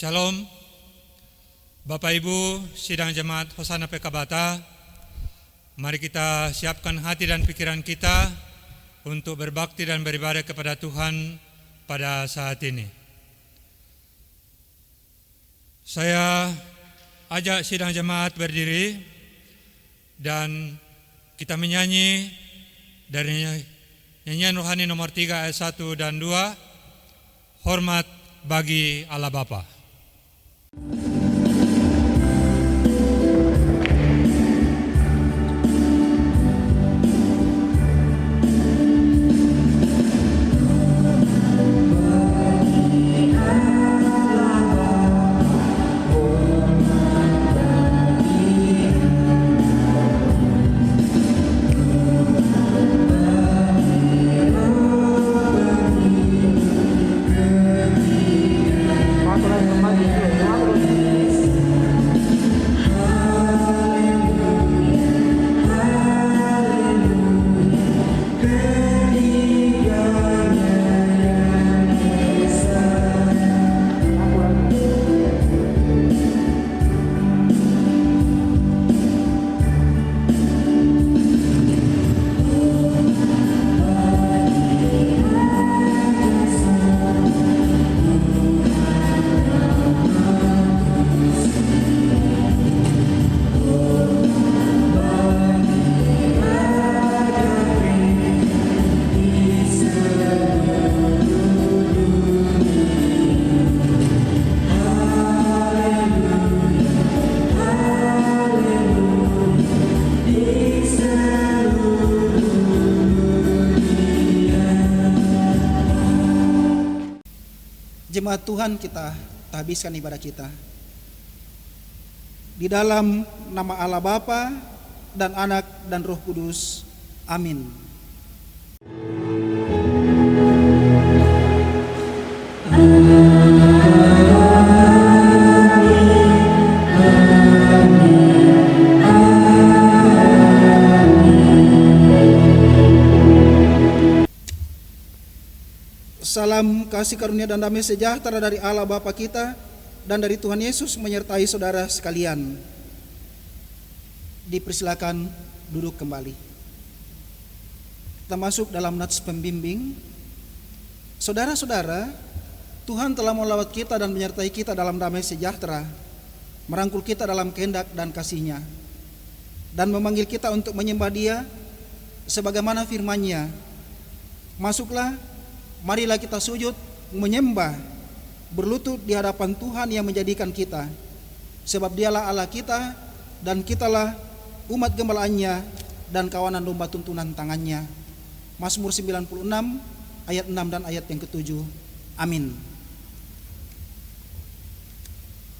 Shalom, Bapak Ibu sidang jemaat Hosana PK Bata. Mari kita siapkan hati dan pikiran kita untuk berbakti dan beribadah kepada Tuhan pada saat ini. Saya ajak sidang jemaat berdiri dan kita menyanyi dari nyanyian rohani nomor 3 ayat 1 dan 2, Hormat bagi Allah Bapa. Jemaat Tuhan, kita habiskan ibadah kita di dalam nama Allah Bapa dan Anak dan Roh Kudus. Amin. Salam kasih karunia dan damai sejahtera dari Allah Bapa kita dan dari Tuhan Yesus menyertai saudara sekalian. Dipersilakan duduk kembali. Kita masuk dalam nats pembimbing. Saudara-saudara, Tuhan telah melawat kita dan menyertai kita dalam damai sejahtera, merangkul kita dalam kehendak dan kasih-Nya, dan memanggil kita untuk menyembah Dia sebagaimana firman-Nya. Masuklah, marilah kita sujud, menyembah, berlutut di hadapan Tuhan yang menjadikan kita, sebab Dialah Allah kita dan kitalah umat gembalaannya dan kawanan domba tuntunan tangannya. Mazmur 96 ayat 6 dan ayat yang ke-7. Amin.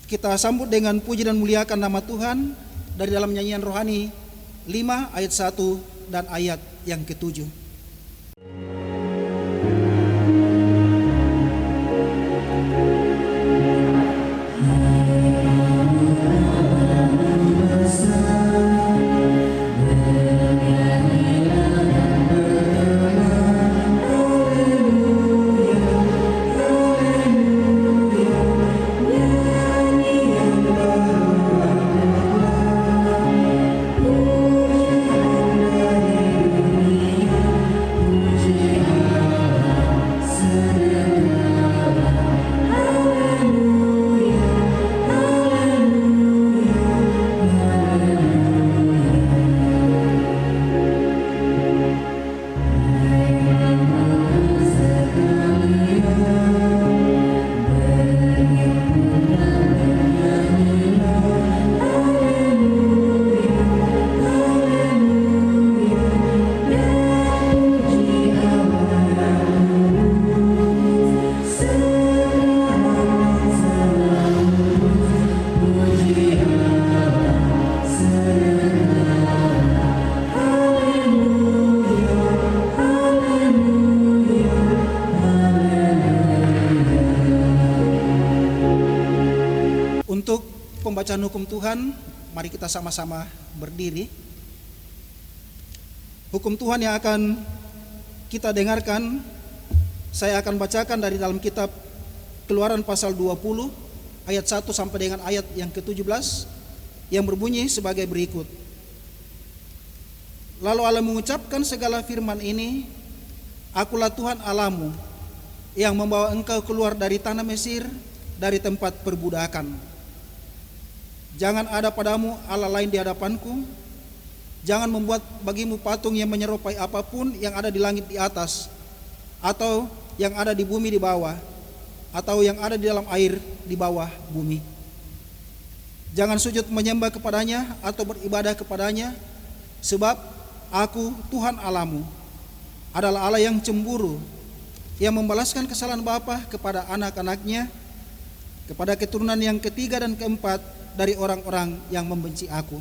Kita sambut dengan puji dan muliakan nama Tuhan dari dalam nyanyian rohani 5 ayat 1 dan ayat yang ke-7. Pembacaan hukum Tuhan, mari kita sama-sama berdiri. Hukum Tuhan yang akan kita dengarkan, saya akan bacakan dari dalam kitab Keluaran pasal 20 ayat 1 sampai dengan ayat yang ke-17 yang berbunyi sebagai berikut. Lalu Allah mengucapkan segala firman ini, Akulah Tuhan Allahmu yang membawa engkau keluar dari tanah Mesir, dari tempat perbudakan. Jangan ada padamu Allah lain di hadapanku. Jangan membuat bagimu patung yang menyerupai apapun yang ada di langit di atas, atau yang ada di bumi di bawah, atau yang ada di dalam air di bawah bumi. Jangan sujud menyembah kepadanya atau beribadah kepadanya, sebab Aku, Tuhan Allahmu, adalah Allah yang cemburu, yang membalaskan kesalahan bapa kepada anak-anaknya, kepada keturunan yang ketiga dan keempat dari orang-orang yang membenci Aku.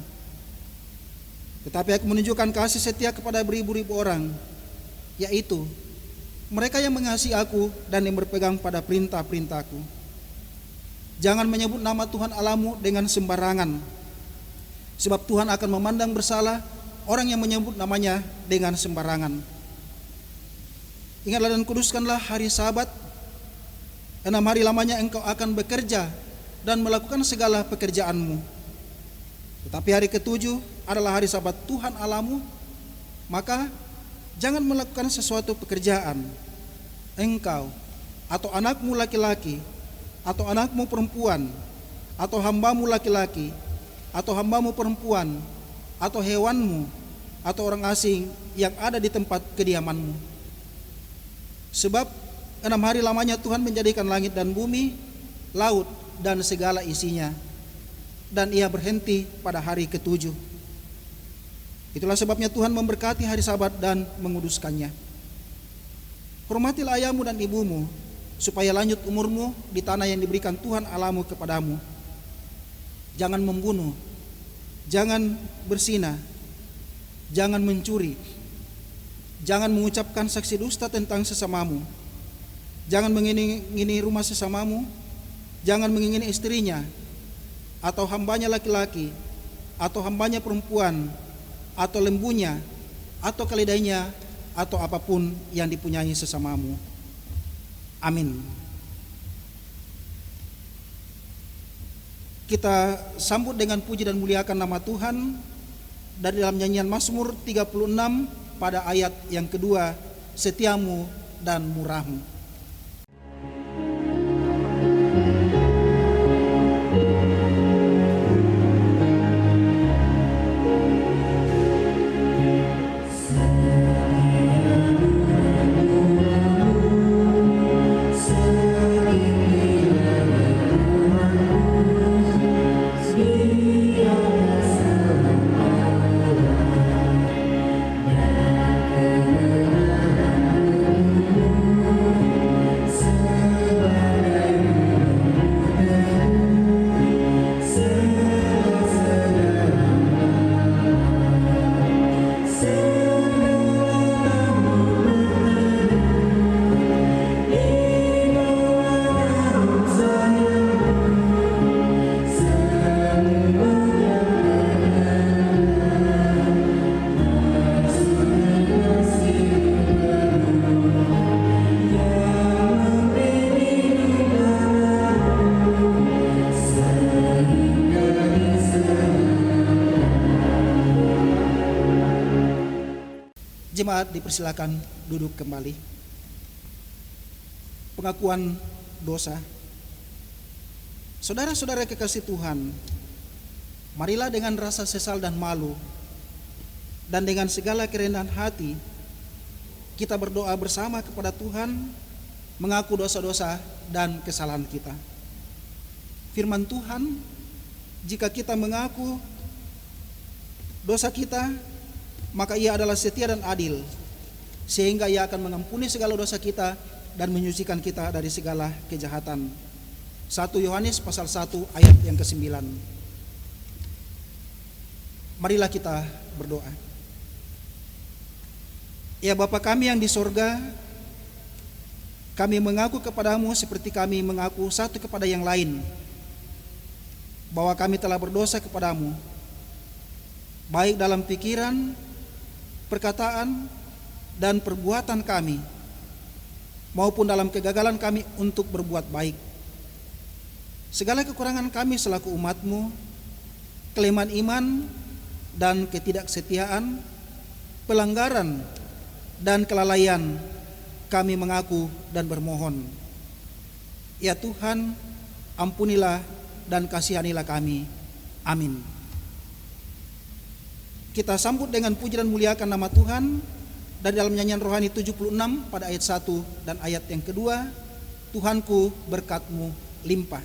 Tetapi Aku menunjukkan kasih setia kepada beribu-ribu orang, yaitu mereka yang mengasihi Aku dan yang berpegang pada perintah-perintah-Ku. Jangan menyebut nama Tuhan Allahmu dengan sembarangan, sebab Tuhan akan memandang bersalah orang yang menyebut namanya dengan sembarangan. Ingatlah dan kuduskanlah hari Sabat. 6 hari lamanya engkau akan bekerja dan melakukan segala pekerjaanmu. Tetapi hari ke-7 adalah hari Sabat Tuhan Allahmu, maka jangan melakukan sesuatu pekerjaan, engkau atau anakmu laki-laki, atau anakmu perempuan, atau hambamu laki-laki, atau hambamu perempuan, atau hewanmu, atau orang asing yang ada di tempat kediamanmu. Sebab 6 hari lamanya Tuhan menjadikan langit dan bumi, laut dan segala isinya, dan Ia berhenti pada hari ke-7. Itulah sebabnya Tuhan memberkati hari Sabat dan menguduskannya. Hormatilah ayahmu dan ibumu, supaya lanjut umurmu di tanah yang diberikan Tuhan Allahmu kepadamu. Jangan membunuh, jangan berzina, jangan mencuri, jangan mengucapkan saksi dusta tentang sesamamu, jangan mengingini rumah sesamamu, jangan mengingini istrinya, atau hambanya laki-laki, atau hambanya perempuan, atau lembunya, atau keledainya, atau apapun yang dipunyai sesamamu. Amin. Kita sambut dengan puji dan muliakan nama Tuhan dari dalam nyanyian Mazmur 36 pada ayat yang kedua, Setiamu dan Murahmu. Jemaat dipersilakan duduk kembali. Pengakuan dosa. Saudara-saudara kekasih Tuhan, marilah dengan rasa sesal dan malu dan dengan segala kerendahan hati kita berdoa bersama kepada Tuhan, mengaku dosa-dosa dan kesalahan kita. Firman Tuhan, jika kita mengaku dosa kita, maka Ia adalah setia dan adil, sehingga Ia akan mengampuni segala dosa kita dan menyucikan kita dari segala kejahatan. 1 Yohanes pasal 1 ayat yang ke-9. Marilah kita berdoa. Ya Bapa kami yang di sorga, kami mengaku kepadamu seperti kami mengaku satu kepada yang lain, bahwa kami telah berdosa kepadamu, baik dalam pikiran, perkataan, dan perbuatan kami, maupun dalam kegagalan kami untuk berbuat baik. segala kekurangan kami selaku umat-Mu, kelemahan iman dan ketidaksetiaan, pelanggaran dan kelalaian, kami mengaku dan bermohon. Ya Tuhan, ampunilah dan kasihanilah kami. Amin. Kita sambut dengan puji dan muliakan nama Tuhan dari dalam nyanyian rohani 76 pada ayat 1 dan ayat yang kedua, Tuhanku berkat-Mu limpah.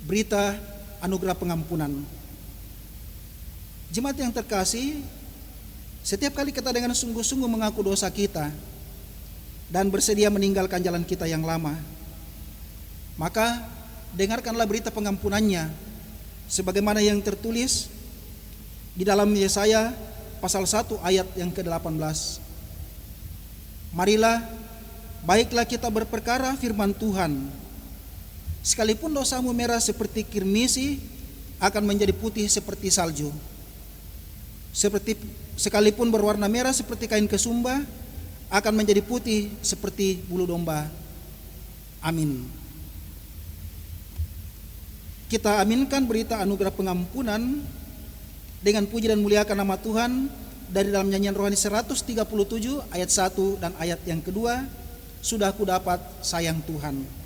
Berita anugerah pengampunan. Jemaat yang terkasih, setiap kali kita dengan sungguh-sungguh mengaku dosa kita dan bersedia meninggalkan jalan kita yang lama, maka dengarkanlah berita pengampunannya sebagaimana yang tertulis di dalam Yesaya pasal 1 ayat yang ke-18. Marilah, baiklah kita berperkara firman Tuhan. Sekalipun dosamu merah seperti kirmisi, akan menjadi putih seperti salju. Sekalipun berwarna merah seperti kain kesumba, akan menjadi putih seperti bulu domba. Amin. Kita aminkan berita anugerah pengampunan dengan puji dan muliakan nama Tuhan dari dalam nyanyian rohani 137 ayat 1 dan ayat yang kedua, sudah ku dapat sayang Tuhan.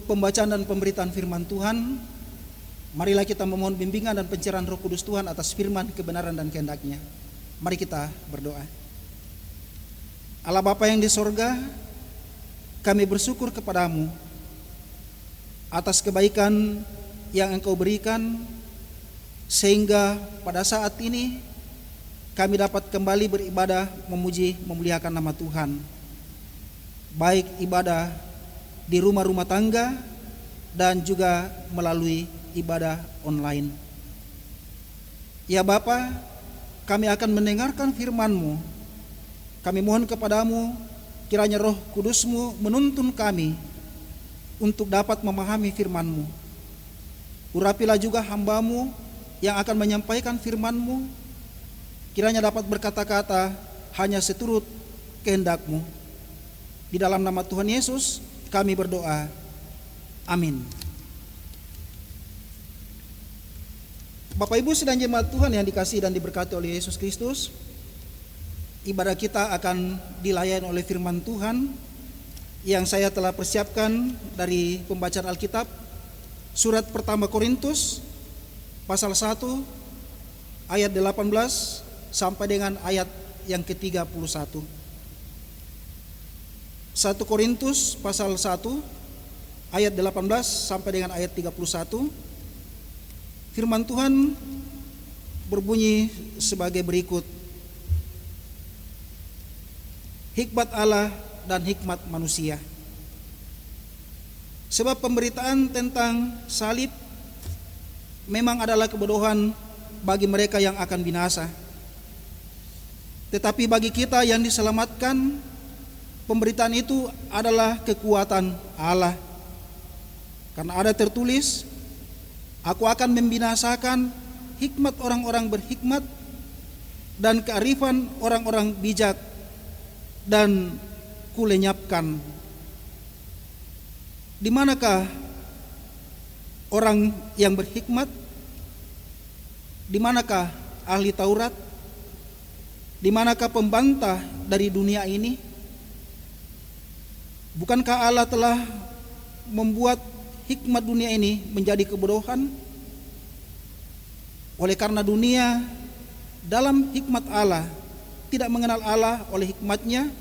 Pembacaan dan pemberitaan firman Tuhan, Marilah kita memohon bimbingan dan pencerahan Roh Kudus Tuhan atas firman, kebenaran dan kehendak-Nya. Mari kita berdoa. Allah Bapa yang di sorga, kami bersyukur kepadamu atas kebaikan yang Engkau berikan, sehingga pada saat ini kami dapat kembali beribadah, memuji, memuliakan nama Tuhan. Baik ibadah di rumah-rumah tangga dan juga melalui ibadah online. Ya Bapa, kami akan mendengarkan firman-Mu. Kami mohon kepadamu, kiranya Roh Kudus-Mu menuntun kami untuk dapat memahami firman-Mu. Urapilah juga hamba-Mu yang akan menyampaikan firman-Mu, kiranya dapat berkata-kata hanya seturut kehendak-Mu. Di dalam nama Tuhan Yesus kami berdoa. Amin. Bapak Ibu sedang jemaat Tuhan yang dikasihi dan diberkati oleh Yesus Kristus, ibadah kita akan dilayani oleh firman Tuhan yang saya telah persiapkan dari pembacaan Alkitab, surat pertama Korintus pasal 1 ayat 18 sampai dengan ayat yang ke-31. 1 Korintus pasal 1 ayat 18 sampai dengan ayat 31. Firman Tuhan berbunyi sebagai berikut. Hikmat Allah dan hikmat manusia. Sebab pemberitaan tentang salib memang adalah kebodohan bagi mereka yang akan binasa. Tetapi bagi kita yang diselamatkan, pemberitaan itu adalah kekuatan Allah. Karena ada tertulis, aku akan membinasakan hikmat orang-orang berhikmat dan kearifan orang-orang bijak, dan kulenyapkan. Di manakah orang yang berhikmat? Di manakah ahli Taurat? Di manakah pembantah dari dunia ini? Bukankah Allah telah membuat hikmat dunia ini menjadi kebodohan? Oleh karena dunia dalam hikmat Allah tidak mengenal Allah oleh hikmatnya,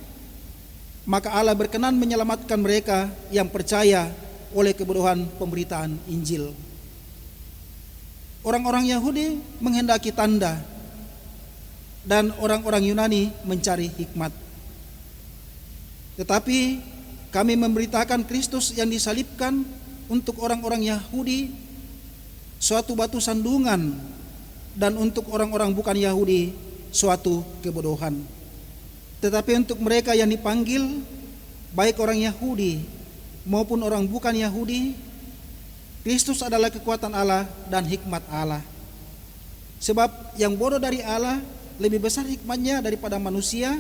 maka Allah berkenan menyelamatkan mereka yang percaya oleh kebodohan pemberitaan Injil. Orang-orang Yahudi menghendaki tanda, dan orang-orang Yunani mencari hikmat. Tetapi kami memberitakan Kristus yang disalibkan untuk orang-orang Yahudi suatu batu sandungan, dan untuk orang-orang bukan Yahudi suatu kebodohan. Tetapi untuk mereka yang dipanggil, baik orang Yahudi maupun orang bukan Yahudi, Kristus adalah kekuatan Allah dan hikmat Allah. Sebab yang bodoh dari Allah lebih besar hikmatnya daripada manusia,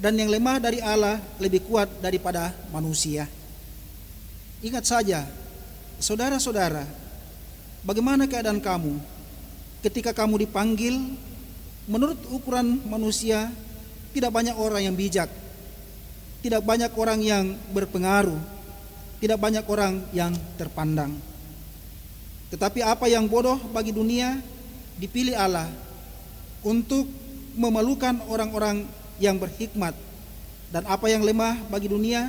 dan yang lemah dari Allah lebih kuat daripada manusia. Ingat saja, saudara-saudara, bagaimana keadaan kamu ketika kamu dipanggil? Menurut ukuran manusia, tidak banyak orang yang bijak, tidak banyak orang yang berpengaruh, tidak banyak orang yang terpandang. Tetapi apa yang bodoh bagi dunia dipilih Allah untuk memalukan orang-orang yang berhikmat, dan apa yang lemah bagi dunia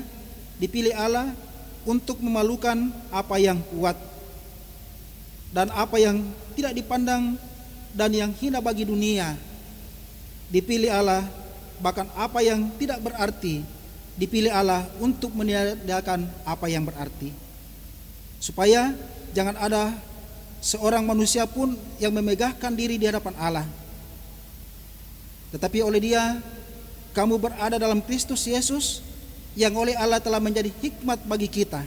dipilih Allah untuk memalukan apa yang kuat, dan apa yang tidak dipandang dan yang hina bagi dunia dipilih Allah, bahkan apa yang tidak berarti dipilih Allah untuk meniadakan apa yang berarti, supaya jangan ada seorang manusia pun yang memegahkan diri di hadapan Allah. Tetapi oleh Dia kamu berada dalam Kristus Yesus, yang oleh Allah telah menjadi hikmat bagi kita.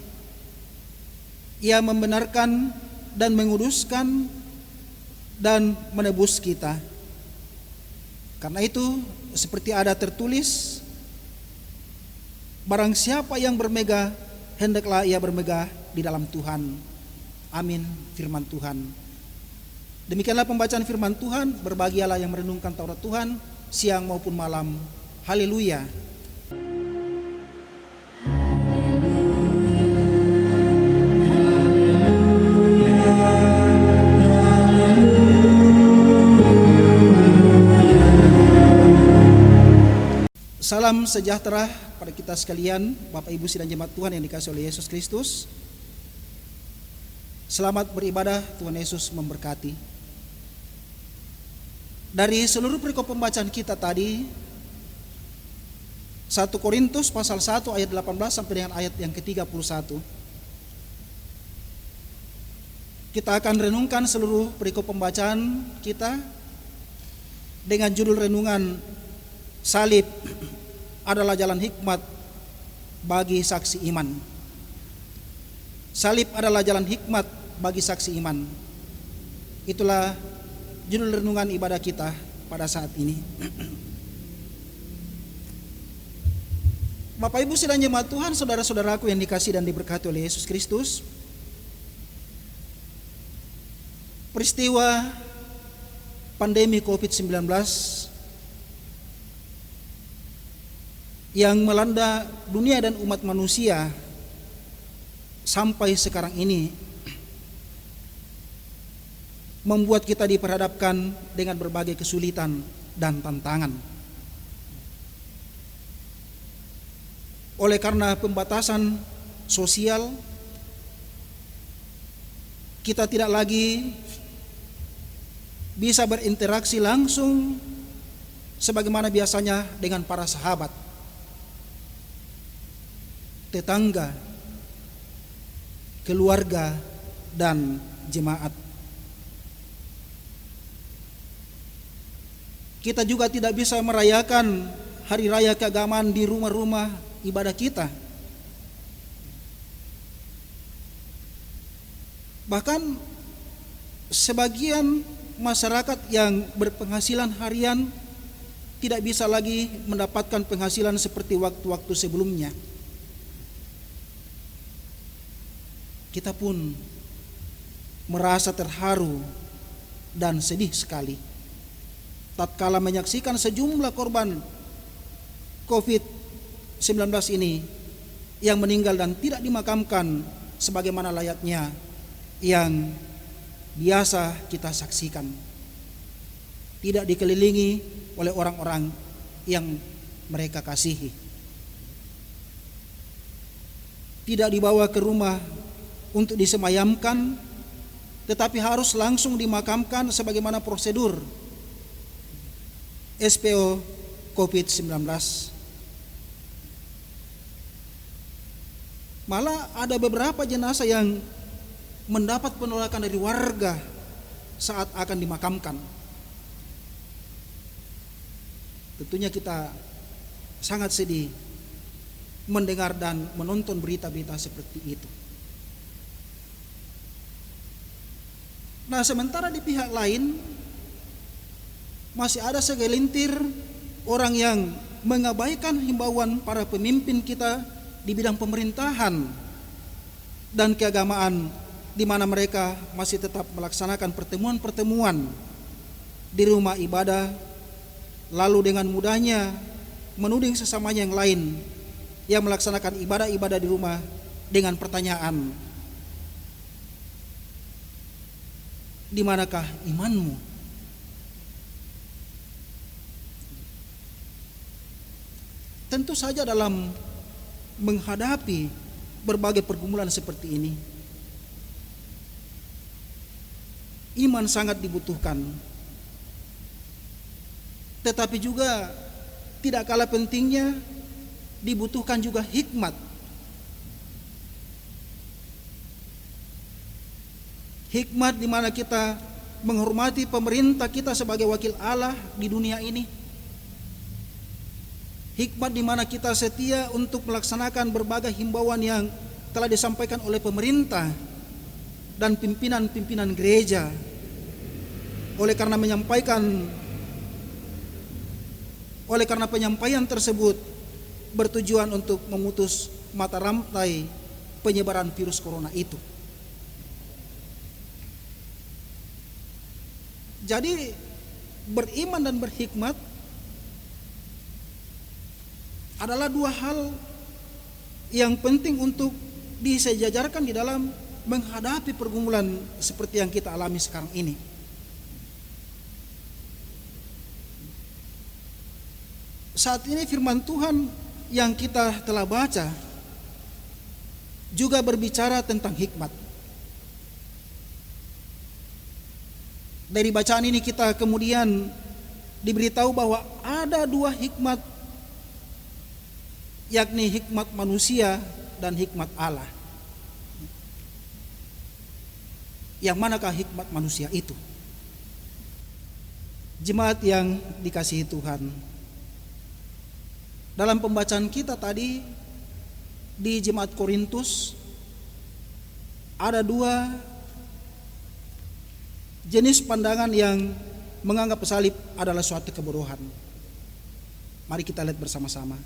Ia membenarkan dan menguduskan dan menebus kita. Karena itu, seperti ada tertulis, barang siapa yang bermegah, hendaklah ia bermegah di dalam Tuhan. Amin. Firman Tuhan. Demikianlah pembacaan firman Tuhan. Berbahagialah yang merenungkan Taurat Tuhan siang maupun malam. Haleluya. Salam sejahtera pada kita sekalian, Bapak Ibu sidang jemaat Tuhan yang dikasihi oleh Yesus Kristus. Selamat beribadah, Tuhan Yesus memberkati. Dari seluruh perikop pembacaan kita tadi, 1 Korintus pasal 1 ayat 18 sampai dengan ayat yang ke-31. Kita akan renungkan seluruh perikop pembacaan kita dengan judul renungan Salib adalah jalan hikmat bagi saksi iman. Salib adalah jalan hikmat bagi saksi iman. Itulah judul renungan ibadah kita pada saat ini. Bapak Ibu sidang jemaat Tuhan, saudara-saudaraku yang dikasihi dan diberkati oleh Yesus Kristus, peristiwa pandemi COVID-19 yang melanda dunia dan umat manusia sampai sekarang ini membuat kita diperhadapkan dengan berbagai kesulitan dan tantangan. Oleh karena pembatasan sosial, kita tidak lagi bisa berinteraksi langsung sebagaimana biasanya dengan para sahabat, tetangga, keluarga, dan jemaat. Kita juga tidak bisa merayakan hari raya keagamaan di rumah-rumah ibadah kita. Bahkan sebagian masyarakat yang berpenghasilan harian tidak bisa lagi mendapatkan penghasilan seperti waktu-waktu sebelumnya. Kita pun merasa terharu dan sedih sekali tatkala menyaksikan sejumlah korban COVID-19 ini yang meninggal dan tidak dimakamkan sebagaimana layaknya yang biasa kita saksikan. Tidak dikelilingi oleh orang-orang yang mereka kasihi. Tidak dibawa ke rumah untuk disemayamkan, tetapi harus langsung dimakamkan sebagaimana prosedur SPO COVID-19. Malah ada beberapa jenazah yang mendapat penolakan dari warga saat akan dimakamkan. Tentunya kita sangat sedih mendengar dan menonton berita-berita seperti itu. Nah, sementara di pihak lain masih ada segelintir orang yang mengabaikan himbauan para pemimpin kita di bidang pemerintahan dan keagamaan, di mana mereka masih tetap melaksanakan pertemuan-pertemuan di rumah ibadah, lalu dengan mudahnya menuding sesamanya yang lain yang melaksanakan ibadah-ibadah di rumah dengan pertanyaan, di manakah imanmu? Tentu saja dalam menghadapi berbagai pergumulan seperti ini, iman sangat dibutuhkan. Tetapi juga tidak kalah pentingnya dibutuhkan juga hikmat. Hikmat di mana kita menghormati pemerintah kita sebagai wakil Allah di dunia ini. Hikmat di mana kita setia untuk melaksanakan berbagai himbauan yang telah disampaikan oleh pemerintah dan pimpinan-pimpinan gereja. Oleh karena penyampaian tersebut bertujuan untuk memutus mata rantai penyebaran virus corona itu. Jadi beriman dan berhikmat adalah dua hal yang penting untuk disejajarkan di dalam menghadapi pergumulan seperti yang kita alami sekarang ini. saat ini firman Tuhan yang kita telah baca juga berbicara tentang hikmat. Dari bacaan ini kita kemudian diberitahu bahwa ada dua hikmat, yakni hikmat manusia dan hikmat Allah. Yang manakah hikmat manusia itu? Jemaat yang dikasihi Tuhan, dalam pembacaan kita tadi di Jemaat Korintus ada dua jenis pandangan yang menganggap salib adalah suatu kebodohan. Mari kita lihat bersama-sama.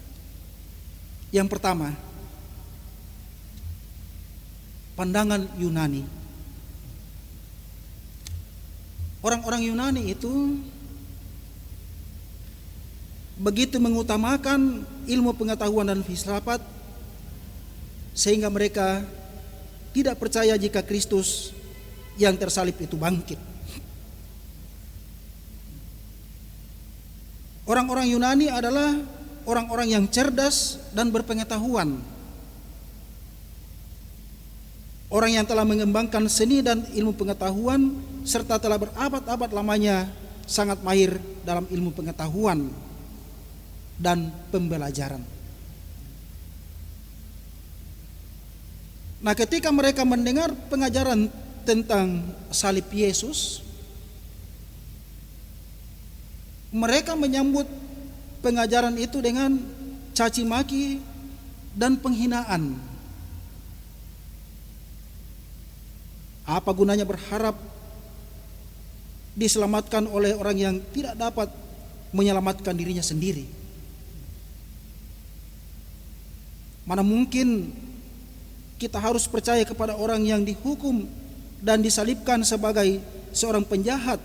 Yang pertama, pandangan Yunani. Orang-orang Yunani itu begitu mengutamakan ilmu pengetahuan dan filsafat sehingga mereka tidak percaya jika Kristus yang tersalib itu bangkit. Orang-orang Yunani adalah orang-orang yang cerdas dan berpengetahuan. Orang yang telah mengembangkan seni dan ilmu pengetahuan serta telah berabad-abad lamanya sangat mahir dalam ilmu pengetahuan dan pembelajaran. Nah, ketika mereka mendengar pengajaran tentang salib Yesus, mereka menyambut pengajaran itu dengan caci maki dan penghinaan. Apa gunanya berharap diselamatkan oleh orang yang tidak dapat menyelamatkan dirinya sendiri? Mana mungkin kita harus percaya kepada orang yang dihukum dan disalibkan sebagai seorang penjahat,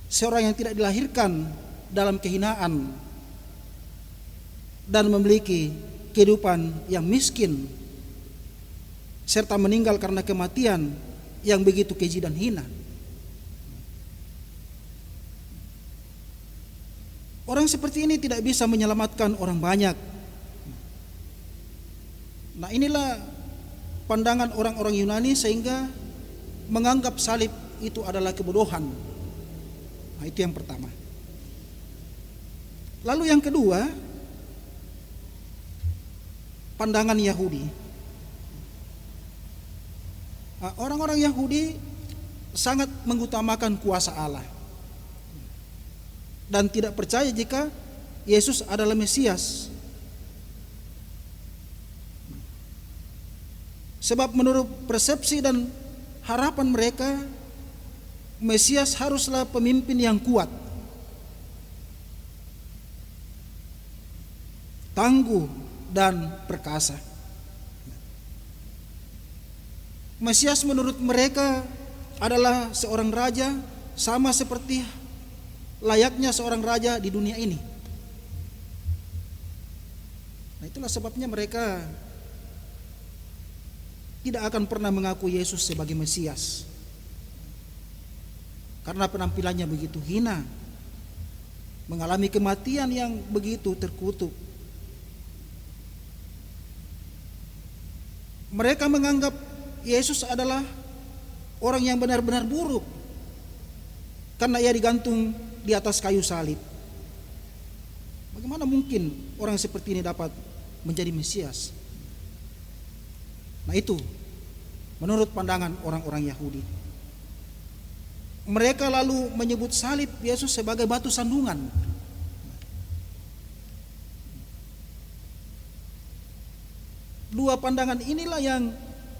seorang yang tidak dilahirkan dalam kehinaan dan memiliki kehidupan yang miskin, serta meninggal karena kematian yang begitu keji dan hina. Orang seperti ini tidak bisa menyelamatkan orang banyak. Nah, inilah pandangan orang-orang Yunani sehingga menganggap salib itu adalah kebodohan. Nah, itu yang pertama. Lalu yang kedua, pandangan Yahudi. Nah, orang-orang Yahudi sangat mengutamakan kuasa Allah dan tidak percaya jika Yesus adalah Mesias. Sebab menurut persepsi dan harapan mereka, Mesias haruslah pemimpin yang kuat, tangguh dan perkasa. Mesias menurut mereka adalah seorang raja, sama seperti layaknya seorang raja di dunia ini. Nah, itulah sebabnya mereka tidak akan pernah mengaku Yesus sebagai Mesias, karena penampilannya begitu hina, mengalami kematian yang begitu terkutuk. Mereka menganggap Yesus adalah orang yang benar-benar buruk karena ia digantung di atas kayu salib. Bagaimana mungkin orang seperti ini dapat menjadi Mesias? Nah, itu menurut pandangan orang-orang Yahudi. Mereka lalu menyebut salib Yesus sebagai batu sandungan. Dua pandangan inilah yang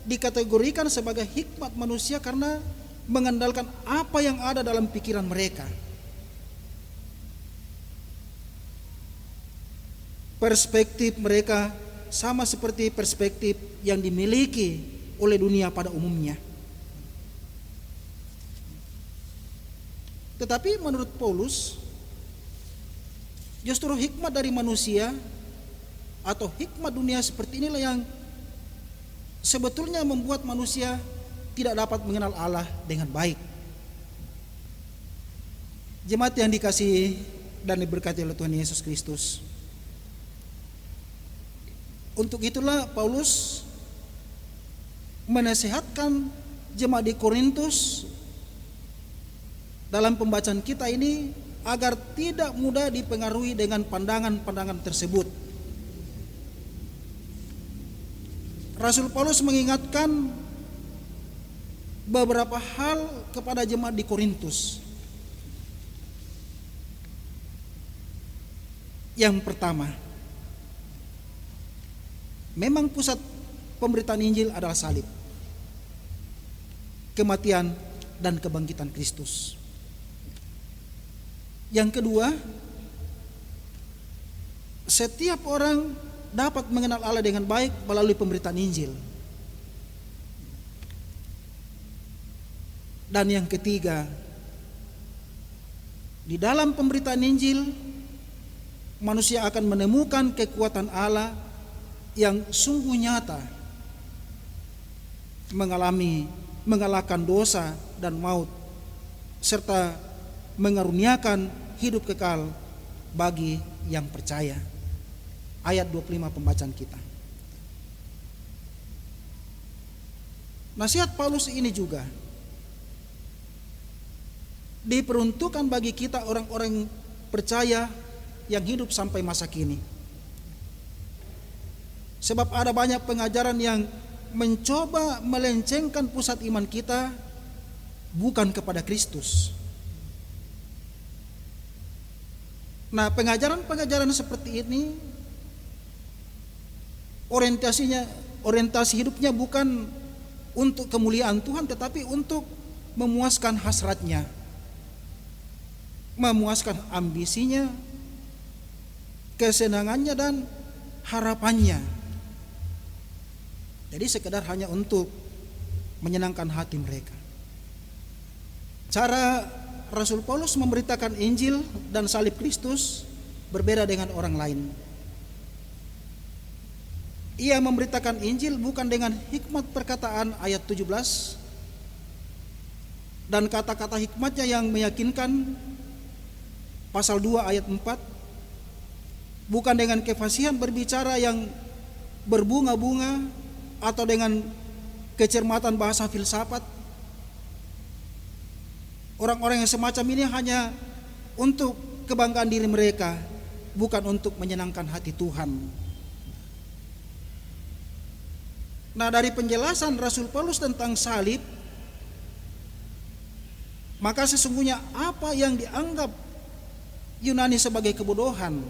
dikategorikan sebagai hikmat manusia karena mengandalkan apa yang ada dalam pikiran mereka. Perspektif mereka sama seperti perspektif yang dimiliki oleh dunia pada umumnya. Tetapi menurut Paulus, justru hikmat dari manusia atau hikmat dunia seperti inilah yang sebetulnya membuat manusia tidak dapat mengenal Allah dengan baik. Jemaat yang dikasihi dan diberkati oleh Tuhan Yesus Kristus. Untuk itulah Paulus menasihatkan jemaat di Korintus dalam pembacaan kita ini agar tidak mudah dipengaruhi dengan pandangan-pandangan tersebut. Rasul Paulus mengingatkan beberapa hal kepada jemaat di Korintus. Yang pertama, memang pusat pemberitaan Injil adalah salib, kematian dan kebangkitan Kristus. Yang kedua, setiap orang dapat mengenal Allah dengan baik melalui pemberitaan Injil. Dan yang ketiga, di dalam pemberitaan Injil manusia akan menemukan kekuatan Allah yang sungguh nyata, mengalahkan dosa dan maut, serta mengaruniakan hidup kekal bagi yang percaya. Ayat 25 pembacaan kita. Nasihat Paulus ini juga diperuntukkan bagi kita orang-orang percaya yang hidup sampai masa kini. Sebab ada banyak pengajaran yang mencoba melencengkan pusat iman kita bukan kepada Kristus. Nah, pengajaran-pengajaran seperti ini orientasi hidupnya bukan untuk kemuliaan Tuhan, tetapi untuk memuaskan hasratnya, memuaskan ambisinya, kesenangannya dan harapannya. Jadi sekedar hanya untuk menyenangkan hati mereka. Cara Rasul Paulus memberitakan Injil dan salib Kristus berbeda dengan orang lain. Ia memberitakan Injil bukan dengan hikmat perkataan ayat 17 dan kata-kata hikmatnya yang meyakinkan pasal 2 ayat 4, bukan dengan kefasihan berbicara yang berbunga-bunga atau dengan kecermatan bahasa filsafat. Orang-orang yang semacam ini hanya untuk kebanggaan diri mereka, bukan untuk menyenangkan hati Tuhan. Nah, dari penjelasan Rasul Paulus tentang salib, maka sesungguhnya apa yang dianggap Yunani sebagai kebodohan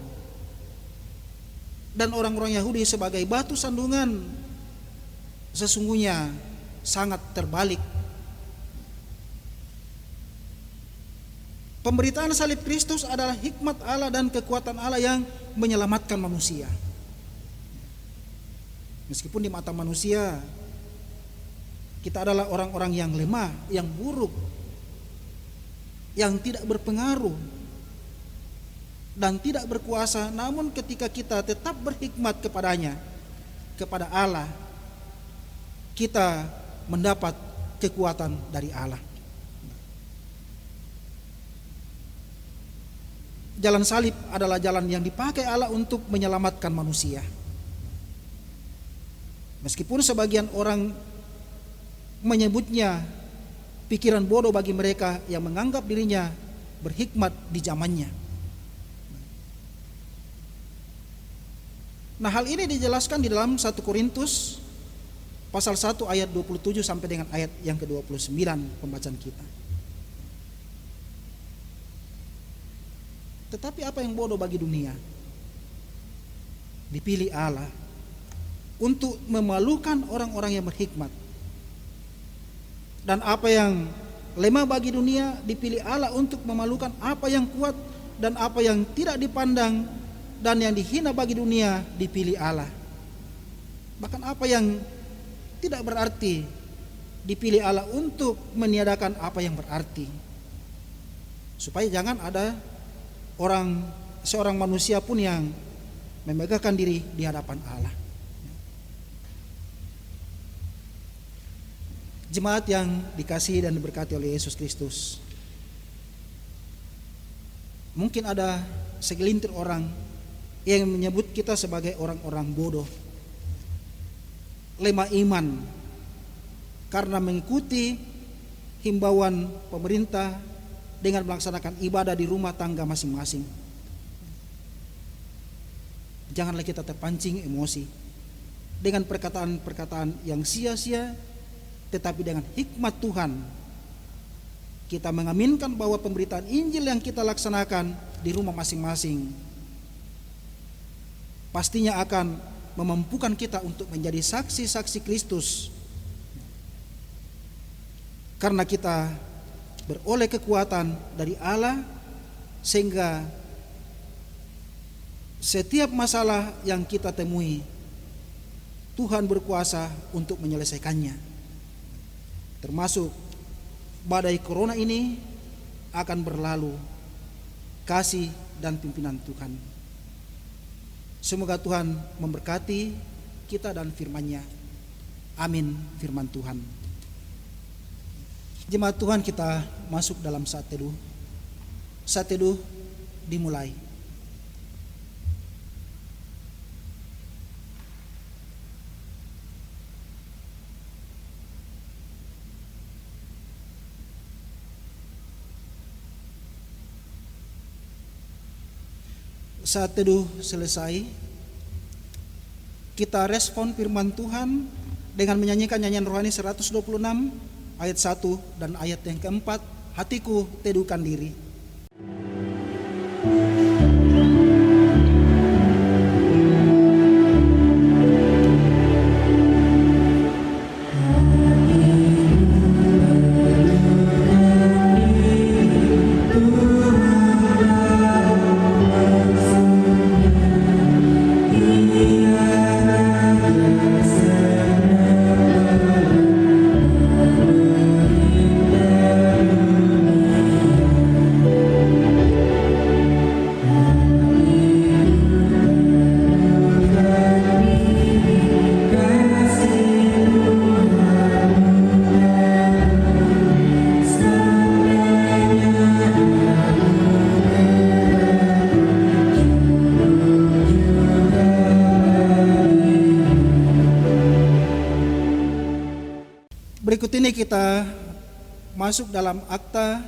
dan orang-orang Yahudi sebagai batu sandungan sesungguhnya sangat terbalik. Pemberitaan salib Kristus adalah hikmat Allah dan kekuatan Allah yang menyelamatkan manusia. Meskipun di mata manusia kita adalah orang-orang yang lemah, yang buruk, yang tidak berpengaruh dan tidak berkuasa, namun ketika kita tetap berhikmat kepadanya, kepada Allah, kita mendapat kekuatan dari Allah. Jalan salib adalah jalan yang dipakai Allah untuk menyelamatkan manusia. Meskipun sebagian orang menyebutnya pikiran bodoh bagi mereka yang menganggap dirinya berhikmat di zamannya. Nah, hal ini dijelaskan di dalam 1 Korintus pasal 1 ayat 27 sampai dengan ayat yang ke-29 pembacaan kita. Tetapi apa yang bodoh bagi dunia dipilih Allah untuk memalukan orang-orang yang berhikmat, dan apa yang lemah bagi dunia dipilih Allah untuk memalukan apa yang kuat, dan apa yang tidak dipandang dan yang dihina bagi dunia dipilih Allah. Bahkan apa yang tidak berarti dipilih Allah untuk meniadakan apa yang berarti, supaya jangan ada seorang manusia pun yang memegahkan diri di hadapan Allah. Jemaat yang dikasihi dan diberkati oleh Yesus Kristus, mungkin ada segelintir orang yang menyebut kita sebagai orang-orang bodoh, lemah iman, karena mengikuti himbauan pemerintah dengan melaksanakan ibadah di rumah tangga masing-masing. Janganlah kita terpancing emosi dengan perkataan-perkataan yang sia-sia, tetapi dengan hikmat Tuhan kita mengaminkan bahwa pemberitaan Injil yang kita laksanakan di rumah masing-masing pastinya akan memampukan kita untuk menjadi saksi-saksi Kristus, karena kita beroleh kekuatan dari Allah, sehingga setiap masalah yang kita temui Tuhan berkuasa untuk menyelesaikannya. Termasuk badai corona ini akan berlalu, kasih dan pimpinan Tuhan. Semoga Tuhan memberkati kita dan firman-Nya. Amin. Firman Tuhan. Jemaat Tuhan, kita masuk dalam saat teduh. Saat teduh dimulai. Saat teduh selesai, kita respon firman Tuhan dengan menyanyikan nyanyian rohani 126 ayat 1 dan ayat yang keempat, hatiku teduhkan diri. Berikut ini kita masuk dalam akta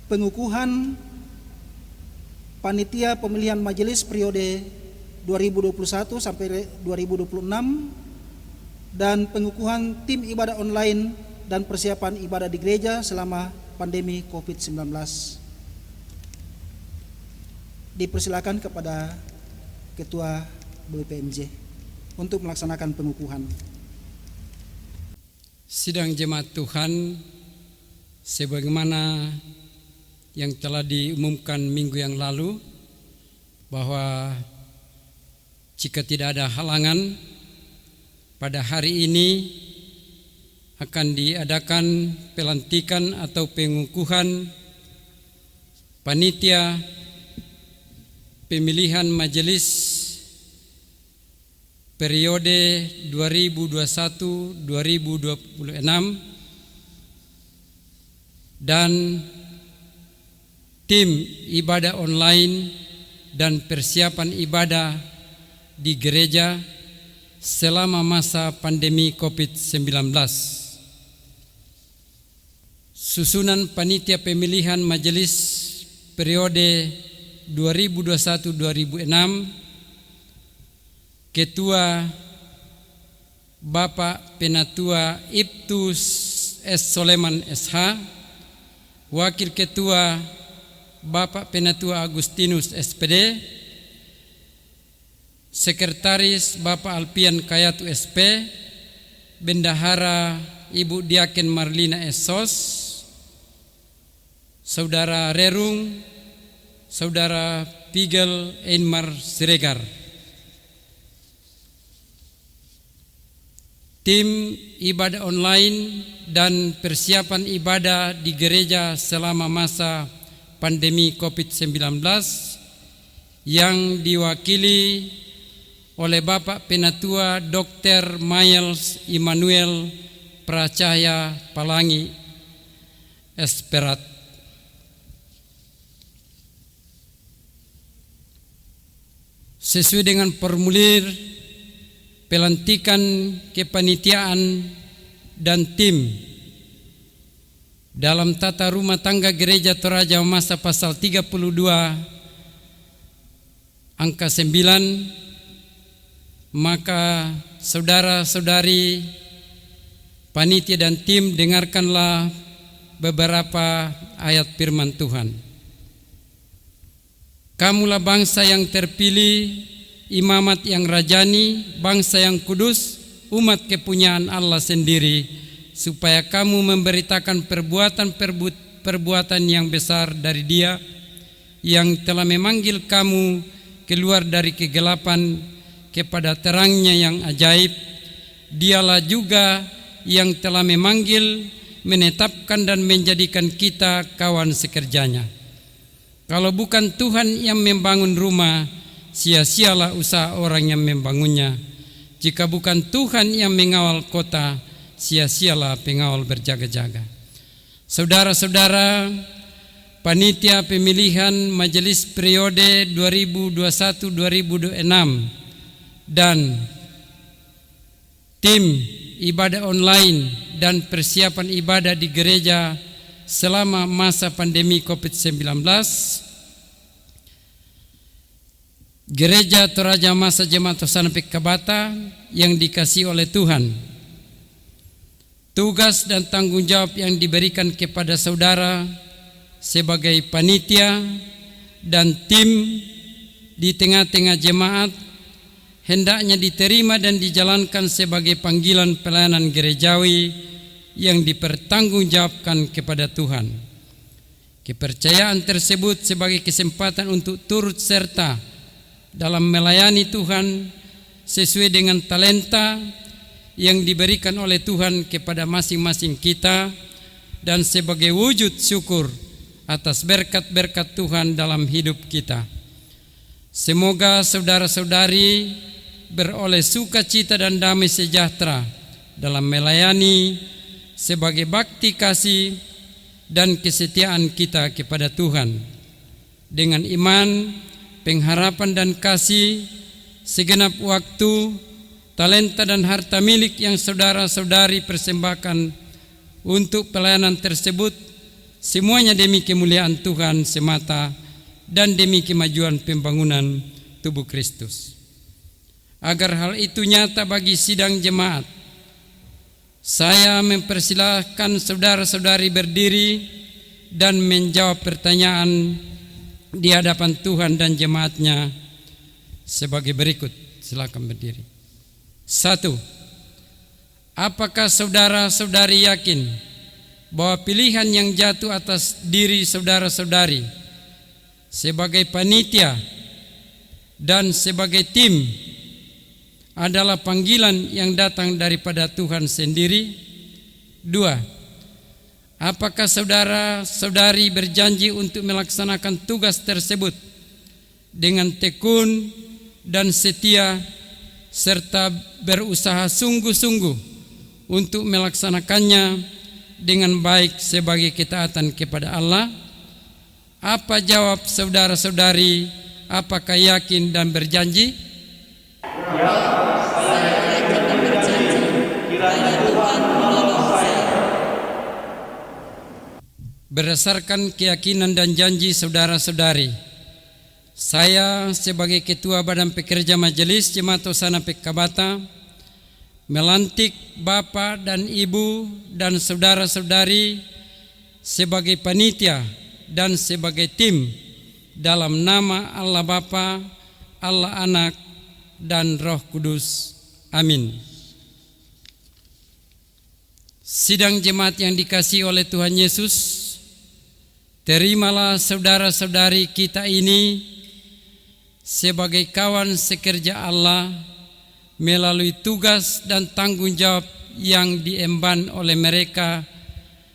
pengukuhan panitia pemilihan majelis periode 2021 sampai 2026 dan pengukuhan tim ibadah online dan persiapan ibadah di gereja selama pandemi COVID-19. Dipersilakan kepada Ketua BPMJ untuk melaksanakan pengukuhan. Sidang jemaat Tuhan, sebagaimana yang telah diumumkan minggu yang lalu, bahwa jika tidak ada halangan, pada hari ini akan diadakan pelantikan atau pengukuhan panitia pemilihan majelis periode 2021-2026 dan tim ibadah online dan persiapan ibadah di gereja selama masa pandemi COVID-19. Susunan panitia pemilihan majelis periode 2021-2026, Ketua Bapak Penatua Ibtus S. Soleman SH, Wakil Ketua Bapak Penatua Agustinus SPD, Sekretaris Bapak Alpian Kayatu SP, Bendahara Ibu Diaken Marlina Esos, Saudara Rerung, Saudara Pigel Einmar Siregar. Tim ibadah online dan persiapan ibadah di gereja selama masa pandemi COVID-19 yang diwakili oleh Bapak Penatua Dr. Miles Immanuel Pracaya Palangi Esperat. sesuai dengan formulir pelantikan kepanitiaan dan tim dalam tata rumah tangga Gereja Toraja Mamasa pasal 32 angka 9, maka saudara-saudari panitia dan tim dengarkanlah beberapa ayat firman Tuhan. Kamulah bangsa yang terpilih, imamat yang rajani, bangsa yang kudus, umat kepunyaan Allah sendiri, supaya kamu memberitakan perbuatan yang besar dari Dia yang telah memanggil kamu keluar dari kegelapan kepada terangnya yang ajaib. Dialah juga yang telah memanggil, menetapkan dan menjadikan kita kawan sekerjanya. Kalau bukan Tuhan yang membangun rumah, sia-sialah usaha orang yang membangunnya. Jika bukan Tuhan yang mengawal kota, sia-sialah pengawal berjaga-jaga. Saudara-saudara, panitia pemilihan majelis periode 2021-2026 dan tim ibadah online dan persiapan ibadah di gereja selama masa pandemi COVID-19, Gereja Toraja Mamasa Jemaat Hosana Kabata yang dikasihi oleh Tuhan, tugas dan tanggung jawab yang diberikan kepada saudara sebagai panitia dan tim di tengah-tengah jemaat hendaknya diterima dan dijalankan sebagai panggilan pelayanan gerejawi yang dipertanggungjawabkan kepada Tuhan. Kepercayaan tersebut sebagai kesempatan untuk turut serta dalam melayani Tuhan sesuai dengan talenta yang diberikan oleh Tuhan kepada masing-masing kita dan sebagai wujud syukur atas berkat-berkat Tuhan dalam hidup kita. Semoga saudara-saudari beroleh sukacita dan damai sejahtera dalam melayani sebagai bakti kasih dan kesetiaan kita kepada Tuhan. Dengan iman, pengharapan dan kasih, segenap waktu, talenta dan harta milik yang saudara-saudari persembahkan untuk pelayanan tersebut, semuanya demi kemuliaan Tuhan semata dan demi kemajuan pembangunan tubuh Kristus. Agar hal itu nyata bagi sidang jemaat, saya mempersilahkan saudara-saudari berdiri dan menjawab pertanyaan di hadapan Tuhan dan jemaatnya sebagai berikut. Silakan berdiri. 1. Apakah saudara-saudari yakin bahwa pilihan yang jatuh atas diri saudara-saudari sebagai panitia dan sebagai tim adalah panggilan yang datang daripada Tuhan sendiri? 2. Apakah saudara-saudari berjanji untuk melaksanakan tugas tersebut dengan tekun dan setia serta berusaha sungguh-sungguh untuk melaksanakannya dengan baik sebagai ketaatan kepada Allah? Apa jawab saudara-saudari? Apakah yakin dan berjanji? Ya, saya yakin dan berjanji. Kiranya Tuhan menolong saya. Berdasarkan keyakinan dan janji saudara-saudari, saya sebagai Ketua Badan Pekerja Majelis Jemaat Hosana Kabata melantik Bapak dan Ibu dan saudara-saudari sebagai panitia dan sebagai tim dalam nama Allah Bapa, Allah Anak, dan Roh Kudus. Amin. Sidang jemaat yang dikasihi oleh Tuhan Yesus, terimalah saudara-saudari kita ini sebagai kawan sekerja Allah melalui tugas dan tanggung jawab yang diemban oleh mereka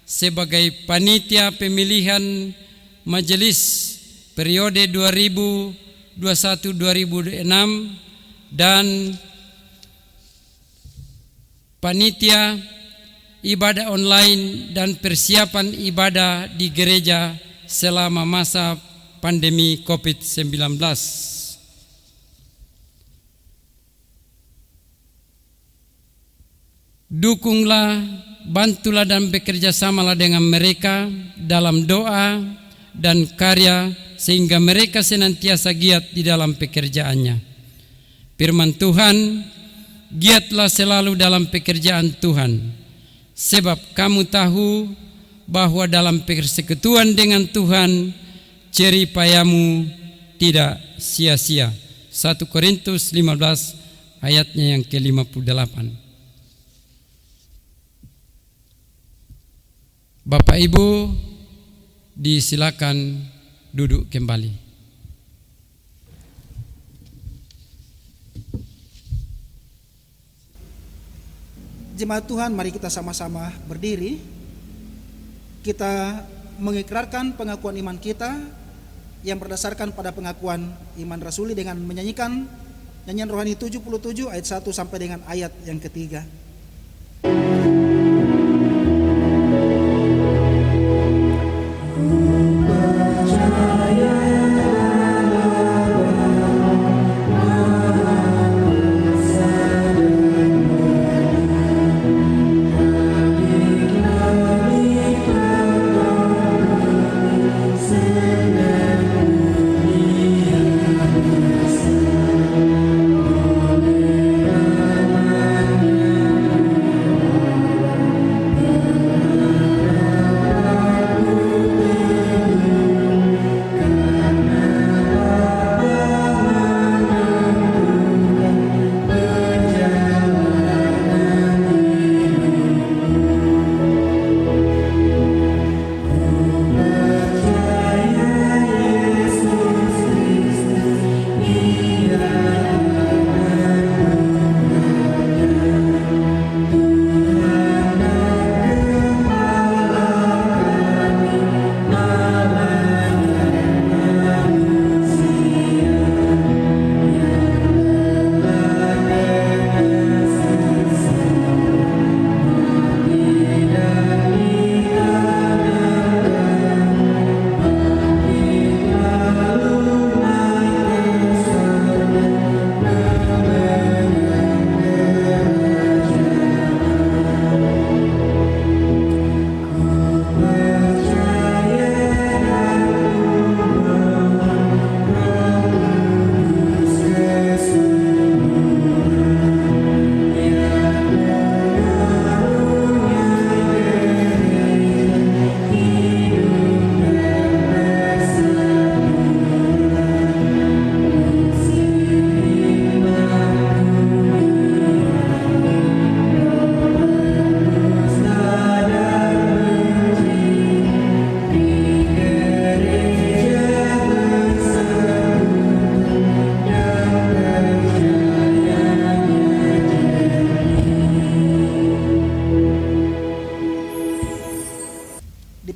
sebagai panitia pemilihan majelis periode 2021-2026 dan panitia ibadah online dan persiapan ibadah di gereja selama masa pandemi COVID-19. Dukunglah, bantulah dan bekerja samalah dengan mereka dalam doa dan karya sehingga mereka senantiasa giat di dalam pekerjaannya. Firman Tuhan, giatlah selalu dalam pekerjaan Tuhan, sebab kamu tahu bahwa dalam persekutuan dengan Tuhan jerih payamu tidak sia-sia. 1 Korintus 15 ayatnya yang ke-58. Bapak Ibu, disilakan duduk kembali. Jemaat Tuhan, mari kita sama-sama berdiri. Kita mengikrarkan pengakuan iman kita yang berdasarkan pada pengakuan iman rasuli dengan menyanyikan nyanyian rohani 77 ayat 1 sampai dengan ayat yang ketiga.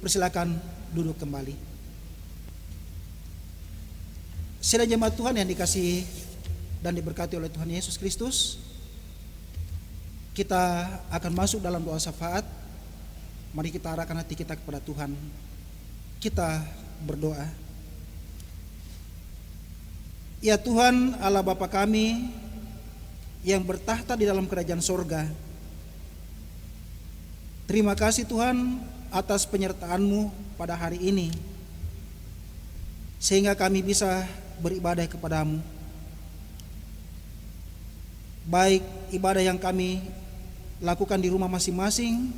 Silakan duduk kembali. Sidang jemaat Tuhan yang dikasihi dan diberkati oleh Tuhan Yesus Kristus, kita akan masuk dalam doa syafaat. Mari kita arahkan hati kita kepada Tuhan. Kita berdoa. Ya Tuhan Allah Bapa kami yang bertahta di dalam kerajaan sorga, terima kasih Tuhan atas penyertaan-Mu pada hari ini, sehingga kami bisa beribadah kepada-Mu. Baik ibadah yang kami lakukan di rumah masing-masing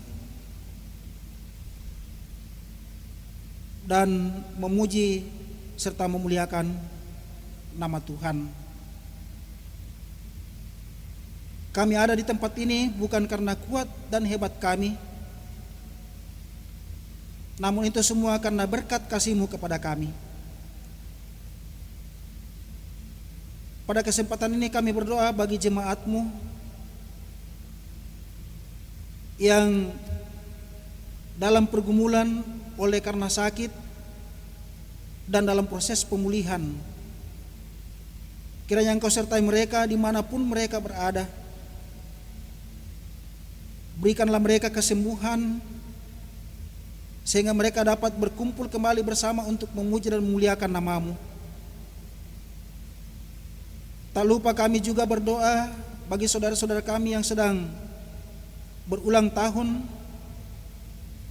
dan memuji serta memuliakan nama Tuhan. Kami ada di tempat ini bukan karena kuat dan hebat kami, namun itu semua karena berkat kasih-Mu kepada kami. Pada kesempatan ini kami berdoa bagi jemaat-Mu yang dalam pergumulan oleh karena sakit dan dalam proses pemulihan. Kiranya Engkau sertai mereka dimanapun mereka berada. Berikanlah mereka kesembuhan, sehingga mereka dapat berkumpul kembali bersama untuk memuji dan memuliakan nama-Mu. Tak lupa kami juga berdoa bagi saudara-saudara kami yang sedang berulang tahun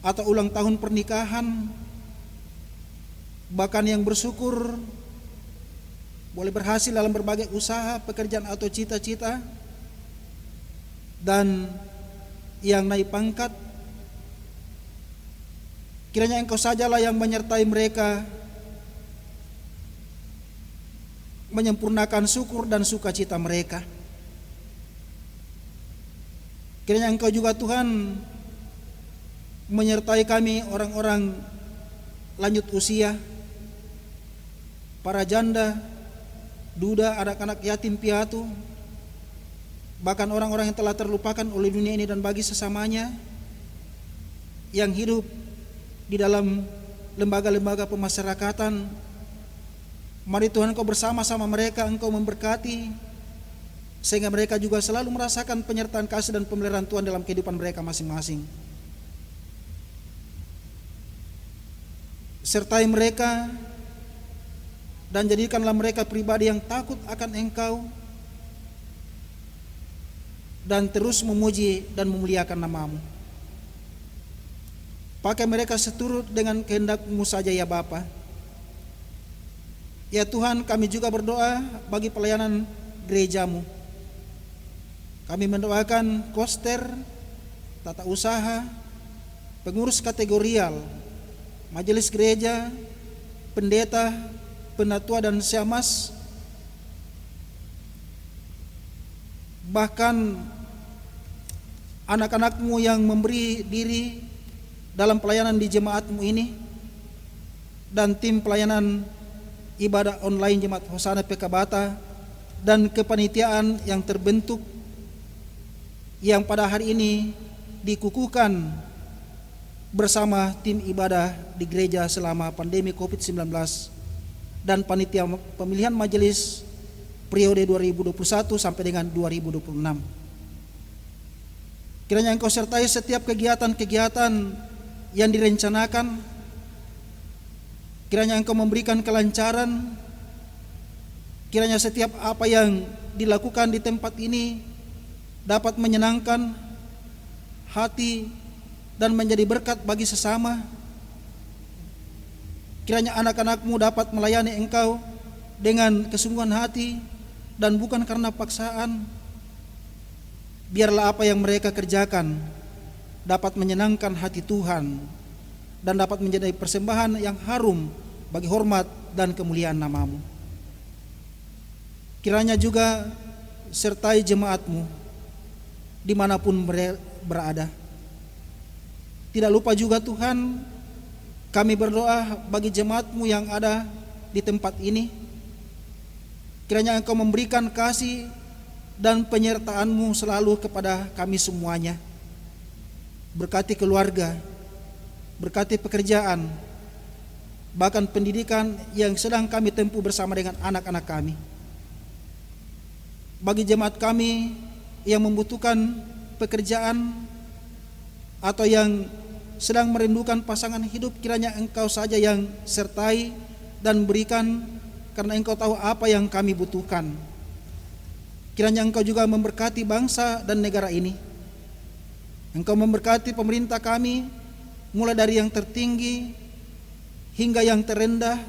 atau ulang tahun pernikahan, bahkan yang bersyukur boleh berhasil dalam berbagai usaha, pekerjaan atau cita-cita, dan yang naik pangkat. Kiranya Engkau sajalah yang menyertai mereka, menyempurnakan syukur dan sukacita mereka. Kiranya Engkau juga Tuhan menyertai kami, orang-orang lanjut usia, para janda, duda, anak-anak yatim piatu, bahkan orang-orang yang telah terlupakan oleh dunia ini dan bagi sesamanya, yang hidup di dalam lembaga-lembaga pemasyarakatan. Mari Tuhan, Engkau bersama-sama mereka, Engkau memberkati, sehingga mereka juga selalu merasakan penyertaan kasih dan pemeliharaan Tuhan dalam kehidupan mereka masing-masing. Sertai mereka dan jadikanlah mereka pribadi yang takut akan Engkau dan terus memuji dan memuliakan nama-Mu. Pakai mereka seturut dengan kehendak-Mu saja ya Bapa. Ya Tuhan, kami juga berdoa bagi pelayanan gereja-Mu. Kami mendoakan koster, tata usaha, pengurus kategorial, majelis gereja, pendeta, penatua dan syamas, bahkan anak-anak-Mu yang memberi diri dalam pelayanan di jemaat-Mu ini, dan tim pelayanan ibadah online Jemaat Hosana Pekabata, dan kepanitiaan yang terbentuk yang pada hari ini dikukuhkan bersama tim ibadah di gereja selama pandemi COVID-19 dan panitia pemilihan majelis periode 2021 sampai dengan 2026. Kiranya Engkau sertai setiap kegiatan-kegiatan yang direncanakan. Kiranya Engkau memberikan kelancaran. Kiranya setiap apa yang dilakukan di tempat ini dapat menyenangkan hati dan menjadi berkat bagi sesama. Kiranya anak-anak-Mu dapat melayani Engkau dengan kesungguhan hati dan bukan karena paksaan. Biarlah apa yang mereka kerjakan dapat menyenangkan hati Tuhan dan dapat menjadi persembahan yang harum bagi hormat dan kemuliaan nama-Mu. Kiranya juga sertai jemaat-Mu dimanapun berada. Tidak lupa juga Tuhan, kami berdoa bagi jemaat-Mu yang ada di tempat ini. Kiranya Engkau memberikan kasih dan penyertaan-Mu selalu kepada kami semuanya. Berkati keluarga, berkati pekerjaan, bahkan pendidikan yang sedang kami tempuh bersama dengan anak-anak kami. Bagi jemaat kami yang membutuhkan pekerjaan atau yang sedang merindukan pasangan hidup, kiranya Engkau saja yang sertai dan berikan, karena Engkau tahu apa yang kami butuhkan. Kiranya Engkau juga memberkati bangsa dan negara ini. Engkau memberkati pemerintah kami, mulai dari yang tertinggi hingga yang terendah.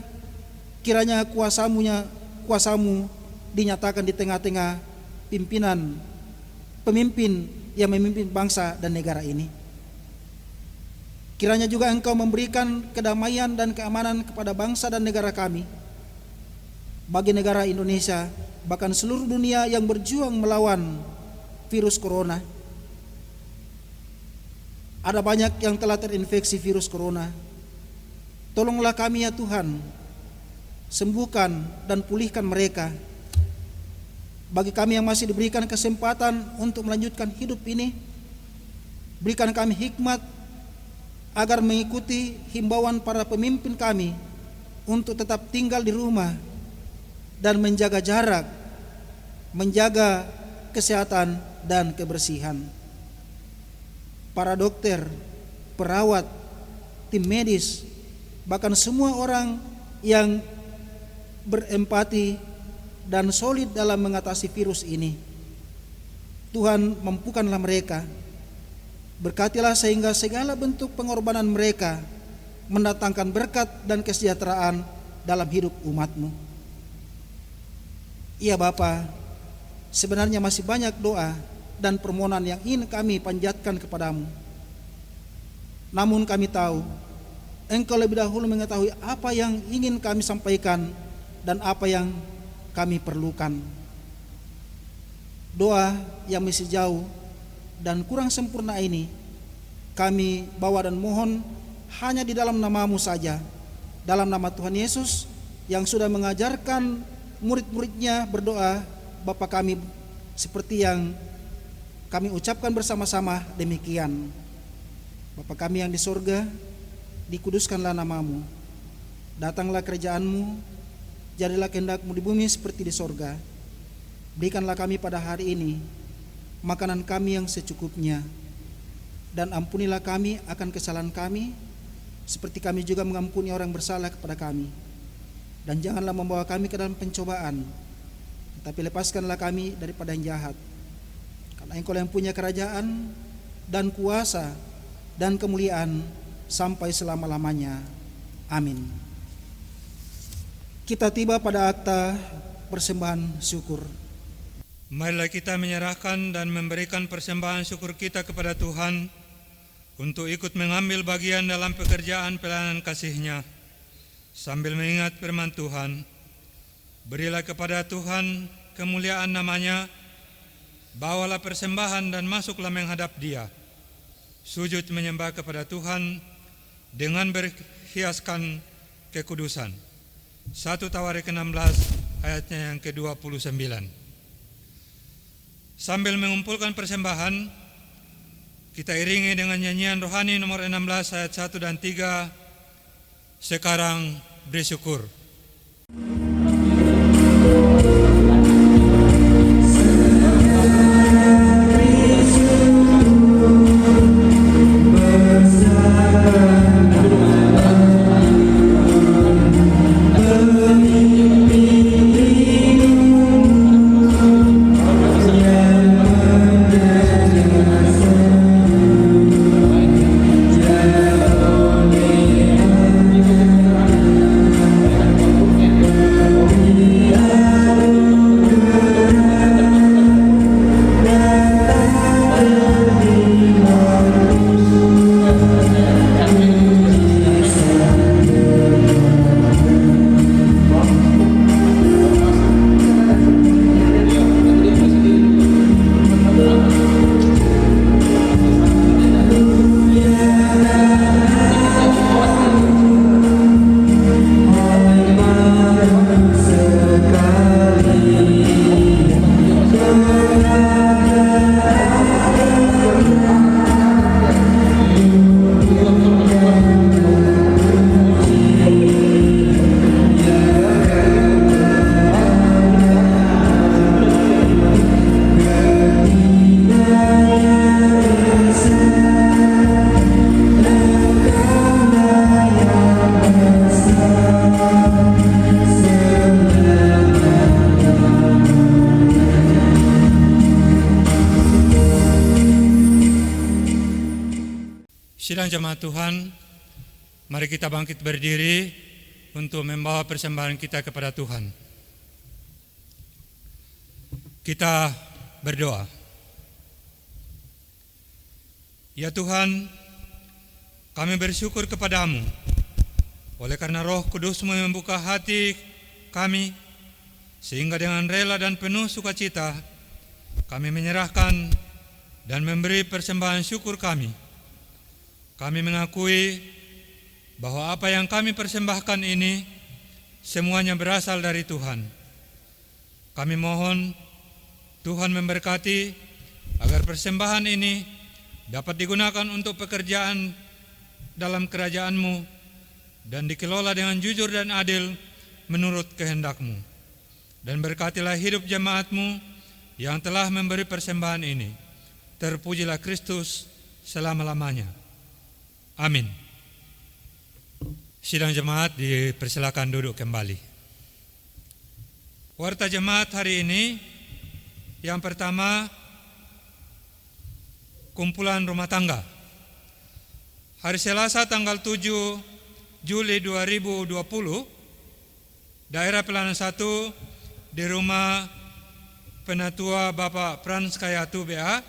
Kiranya kuasa-Mu dinyatakan di tengah-tengah pemimpin yang memimpin bangsa dan negara ini. Kiranya juga Engkau memberikan kedamaian dan keamanan kepada bangsa dan negara kami, bagi negara Indonesia, bahkan seluruh dunia yang berjuang melawan virus corona. Ada banyak yang telah terinfeksi virus corona. Tolonglah kami ya Tuhan, sembuhkan dan pulihkan mereka. Bagi kami yang masih diberikan kesempatan untuk melanjutkan hidup ini, berikan kami hikmat agar mengikuti himbauan para pemimpin kami untuk tetap tinggal di rumah dan menjaga jarak, menjaga kesehatan dan kebersihan. Para dokter, perawat, tim medis, bahkan semua orang yang berempati dan solid dalam mengatasi virus ini, Tuhan mampukanlah mereka Berkatilah sehingga segala bentuk pengorbanan mereka mendatangkan berkat dan kesejahteraan dalam hidup umat-Mu. Ya Bapa, sebenarnya masih banyak doa dan permohonan yang ingin kami panjatkan kepadamu. Namun kami tahu Engkau lebih dahulu mengetahui apa yang ingin kami sampaikan dan apa yang kami perlukan. Doa yang masih jauh dan kurang sempurna ini kami bawa dan mohon hanya di dalam nama-Mu saja, dalam nama Tuhan Yesus yang sudah mengajarkan murid-muridnya berdoa Bapa kami, seperti yang kami ucapkan bersama-sama demikian. Bapa kami yang di sorga, dikuduskanlah nama-Mu, datanglah kerajaan-Mu, jadilah kehendak-Mu di bumi seperti di sorga. Berikanlah kami pada hari ini makanan kami yang secukupnya, dan ampunilah kami akan kesalahan kami, seperti kami juga mengampuni orang bersalah kepada kami. Dan janganlah membawa kami ke dalam pencobaan, tetapi lepaskanlah kami daripada yang jahat. Karena Engkau yang punya kerajaan dan kuasa dan kemuliaan sampai selama-lamanya. Amin. Kita tiba pada akta persembahan syukur. Marilah kita menyerahkan dan memberikan persembahan syukur kita kepada Tuhan untuk ikut mengambil bagian dalam pekerjaan pelayanan kasih-Nya, sambil mengingat firman Tuhan. Berilah kepada Tuhan kemuliaan nama-Nya, bawalah persembahan dan masuklah menghadap Dia. Sujud menyembah kepada Tuhan dengan berhiaskan kekudusan. 1 Tawarik 16 ayatnya yang ke-29. Sambil mengumpulkan persembahan, kita iringi dengan nyanyian rohani nomor 16 ayat 1 dan 3. Sekarang bersyukur. Sidang jemaat Tuhan, mari kita bangkit berdiri untuk membawa persembahan kita kepada Tuhan. Kita berdoa. Ya Tuhan, kami bersyukur kepadamu oleh karena Roh Kudus-Mu membuka hati kami, sehingga dengan rela dan penuh sukacita kami menyerahkan dan memberi persembahan syukur kami. Kami mengakui bahwa apa yang kami persembahkan ini semuanya berasal dari Tuhan. Kami mohon Tuhan memberkati agar persembahan ini dapat digunakan untuk pekerjaan dalam kerajaan-Mu dan dikelola dengan jujur dan adil menurut kehendak-Mu. Dan berkatilah hidup jemaat-Mu yang telah memberi persembahan ini. Terpujilah Kristus selama-lamanya. Amin. Sidang jemaat dipersilakan duduk kembali. Warta jemaat hari ini, yang pertama, kumpulan rumah tangga. Hari Selasa tanggal 7 Juli 2020, daerah pelayanan 1 di rumah Penatua Bapak Frans Kayatu BA,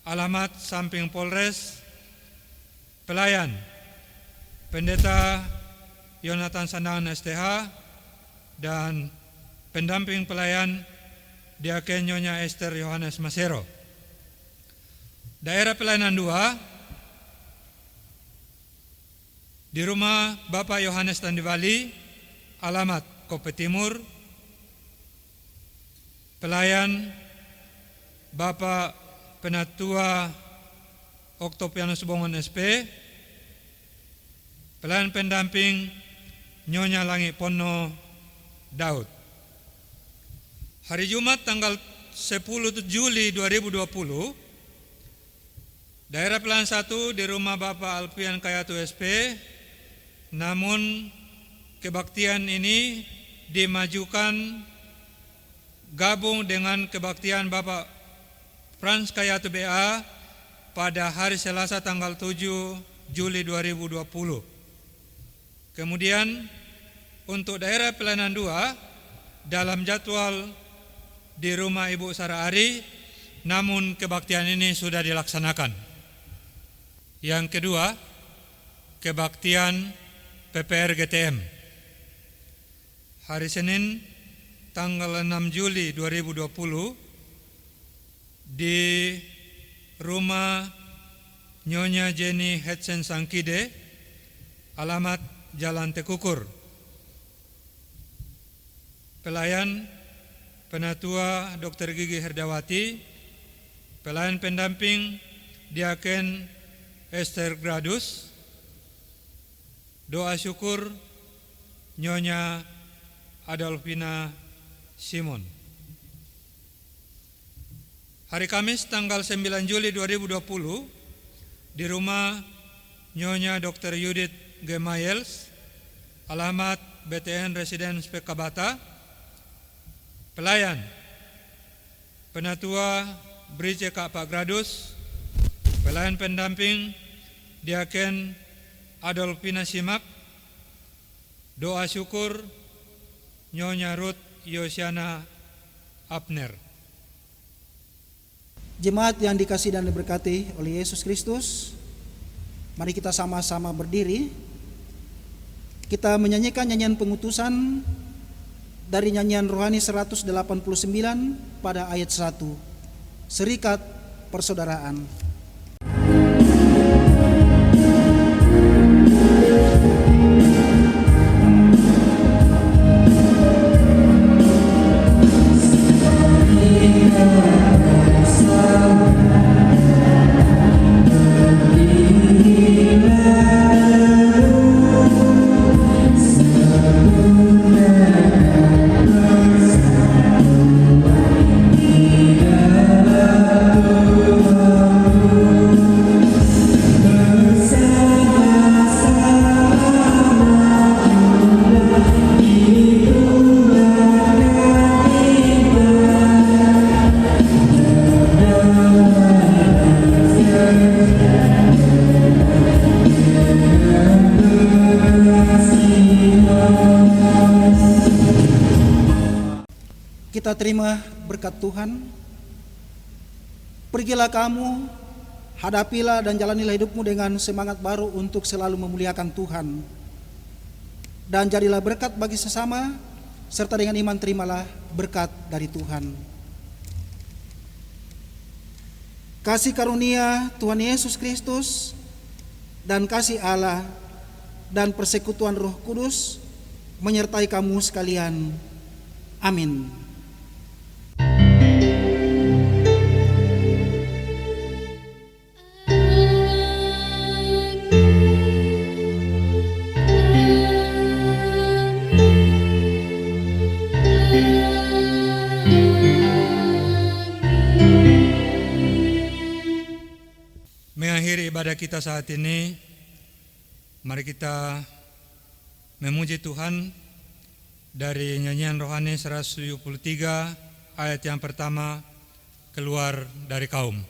alamat samping Polres, pelayan Pendeta Yonatan Sandakan STH dan pendamping pelayan Diaken Nyonya Esther Yohanes Masero. Daerah pelayanan 2 di rumah Bapak Yohanes Tandivali, alamat Kope Timur, pelayan Bapak Penatua Oktopianus Bongon SP, pelayan pendamping Nyonya Langit Pono Daud. Hari Jumat tanggal 10 Juli 2020, daerah pelayanan 1 di rumah Bapak Alfian Kayatu SP, namun kebaktian ini dimajukan gabung dengan kebaktian Bapak Frans Kayatu BA pada hari Selasa tanggal 7 Juli 2020. Kemudian untuk daerah pelayanan 2 dalam jadwal di rumah Ibu Sarah Ari, namun kebaktian ini sudah dilaksanakan. Yang kedua, kebaktian PPR GTM. Hari Senin tanggal 6 Juli 2020 di rumah Nyonya Jenny Hetsen Sangkide, alamat Jalan Tekukur. Pelayan Penatua Dr. Gigi Herdawati, pelayan pendamping Diaken Esther Gradus, doa syukur Nyonya Adolfina Simon. Hari Kamis tanggal 9 Juli 2020 di rumah Nyonya Dr. Judith G. Mayels, alamat BTN Residence Pekabata, pelayan Penatua Brice Kak Pak Gradus, pelayan pendamping Diaken Adolfina Simak, doa syukur Nyonya Ruth Yosiana Abner. Jemaat yang dikasihi dan diberkati oleh Yesus Kristus, mari kita sama-sama berdiri. Kita menyanyikan nyanyian pengutusan dari nyanyian rohani 189 pada ayat 1, Serikat Persaudaraan. Kita terima berkat Tuhan. Pergilah kamu, hadapilah dan jalanilah hidupmu dengan semangat baru untuk selalu memuliakan Tuhan. Dan jadilah berkat bagi sesama, serta dengan iman terimalah berkat dari Tuhan. Kasih karunia Tuhan Yesus Kristus dan kasih Allah dan persekutuan Roh Kudus menyertai kamu sekalian. Amin. Mengakhiri ibadah kita saat ini, mari kita memuji Tuhan dari nyanyian rohani 173 ayat yang pertama, keluar dari kaum.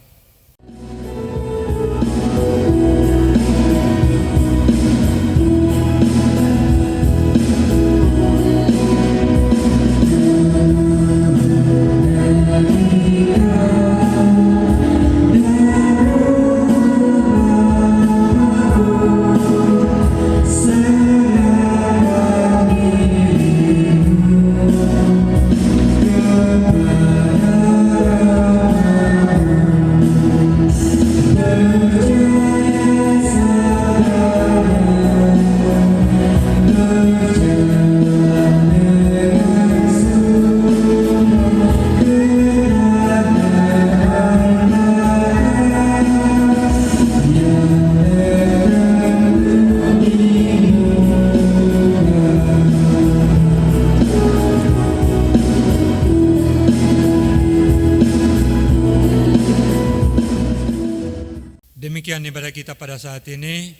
Demikian ibadah kita pada saat ini.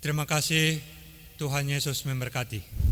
Terima kasih, Tuhan Yesus memberkati.